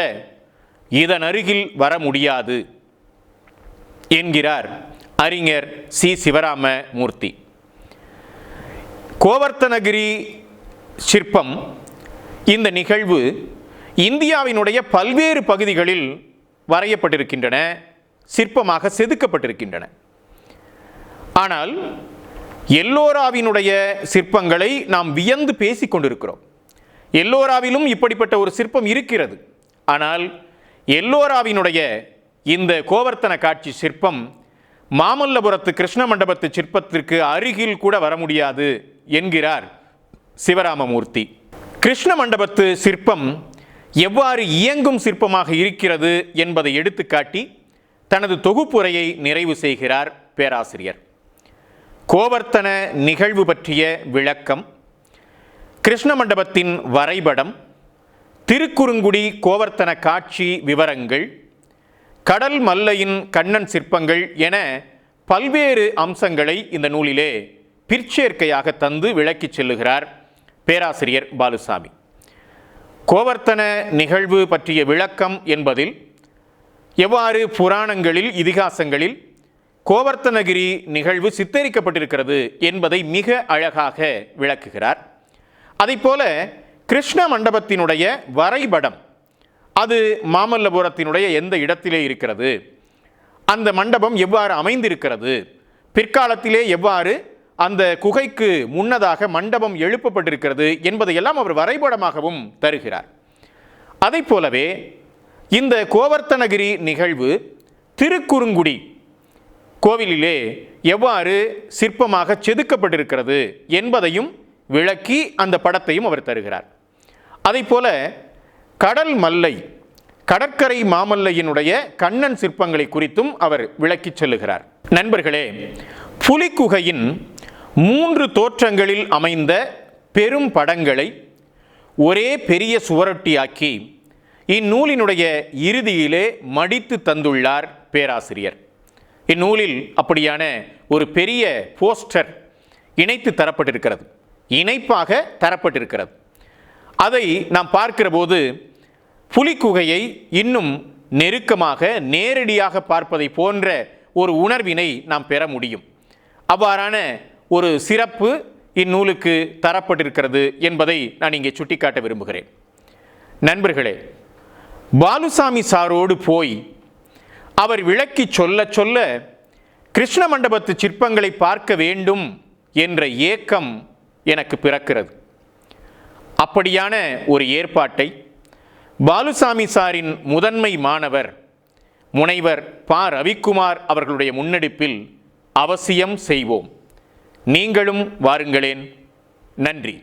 இதன் அருகில் வர முடியாது என்கிறார் அறிஞர் சி சிவராமமூர்த்தி. கோவர்த்தனகிரி சிற்பம், இந்த நிகழ்வு இந்தியாவினுடைய பல்வேறு பகுதிகளில் வரையப்பட்டிருக்கின்றன, சிற்பமாக செதுக்கப்பட்டிருக்கின்றன. ஆனால் எல்லோராவினுடைய சிற்பங்களை நாம் வியந்து பேசிக் கொண்டிருக்கிறோம். எல்லோராவிலும் இப்படிப்பட்ட ஒரு சிற்பம் இருக்கிறது. ஆனால் எல்லோராவினுடைய இந்த கோவர்த்தன காட்சி சிற்பம் மாமல்லபுரத்து கிருஷ்ண மண்டபத்து சிற்பத்திற்கு அருகில் கூட வர முடியாது என்கிறார் சிவராமமூர்த்தி. கிருஷ்ண மண்டபத்து சிற்பம் எவ்வாறு இயங்கும் சிற்பமாக இருக்கிறது என்பதை எடுத்துக்காட்டி தனது தொகுப்புரையை நிறைவு செய்கிறார் பேராசிரியர். கோவர்த்தன நிகழ்வு பற்றிய விளக்கம், கிருஷ்ண மண்டபத்தின் வரைபடம், திருக்குறுங்குடி கோவர்த்தன காட்சி விவரங்கள், கடல் மல்லையின் கண்ணன் சிற்பங்கள் என பல்வேறு அம்சங்களை இந்த நூலிலே பிற்சேர்க்கையாக தந்து விளக்கிச் செல்லுகிறார் பேராசிரியர் பாலுசாமி. கோவர்த்தன நிகழ்வு பற்றிய விளக்கம் என்பதில் எவ்வாறு புராணங்களில், இதிகாசங்களில் கோவர்த்தனகிரி நிகழ்வு சித்தரிக்கப்பட்டிருக்கிறது என்பதை மிக அழகாக விளக்குகிறார். அதைப்போல கிருஷ்ண மண்டபத்தினுடைய வரைபடம், அது மாமல்லபுரத்தினுடைய எந்த இடத்திலே இருக்கிறது, அந்த மண்டபம் எவ்வாறு அமைந்திருக்கிறது, பிற்காலத்திலே எவ்வாறு அந்த குகைக்கு முன்னதாக மண்டபம் எழுப்பப்பட்டிருக்கிறது என்பதையெல்லாம் அவர் வரைபடமாகவும் தருகிறார். அதை போலவே இந்த கோவர்த்தனகிரி நிகழ்வு திருக்குறுங்குடி கோவிலிலே எவ்வாறு சிற்பமாக செதுக்கப்பட்டிருக்கிறது என்பதையும் விளக்கி அந்த படத்தையும் அவர் தருகிறார். அதை போல கடல் மல்லை, கடற்கரை மாமல்லையினுடைய கண்ணன் சிற்பங்களை குறித்தும் அவர் விளக்கிச் செல்லுகிறார். நண்பர்களே, புலிக்குகையின் 3 தோற்றங்களில் அமைந்த பெரும் படங்களை ஒரே பெரிய சுவரொட்டியாக்கி இந்நூலினுடைய இறுதியிலே மடித்து தந்துள்ளார் பேராசிரியர். இந்நூலில் அப்படியான ஒரு பெரிய போஸ்டர் இணைத்து தரப்பட்டிருக்கிறது, இணைப்பாக தரப்பட்டிருக்கிறது. அதை நாம் பார்க்கிற போது புலிக்குகையை இன்னும் நெருக்கமாக, நேரடியாக பார்ப்பதை போன்ற ஒரு உணர்வினை நாம் பெற முடியும். அவ்வாறான ஒரு சிறப்பு இந்நூலுக்கு தரப்பட்டிருக்கிறது என்பதை நான் இங்கே சுட்டிக்காட்ட விரும்புகிறேன். நண்பர்களே, பாலுசாமி சாரோடு போய் அவர் விளக்கி சொல்ல சொல்ல கிருஷ்ண மண்டபத்து சிற்பங்களை பார்க்க வேண்டும் என்ற ஏக்கம் எனக்கு பிறக்கிறது. அப்படியான ஒரு ஏற்பாட்டை பாலுசாமி சாரின் முதன்மை மாணவர் முனைவர் ப. ரவிக்குமார் அவர்களுடைய முன்னெடுப்பில் அவசியம் செய்வோம். நீங்களும் வாருங்களேன். நன்றி.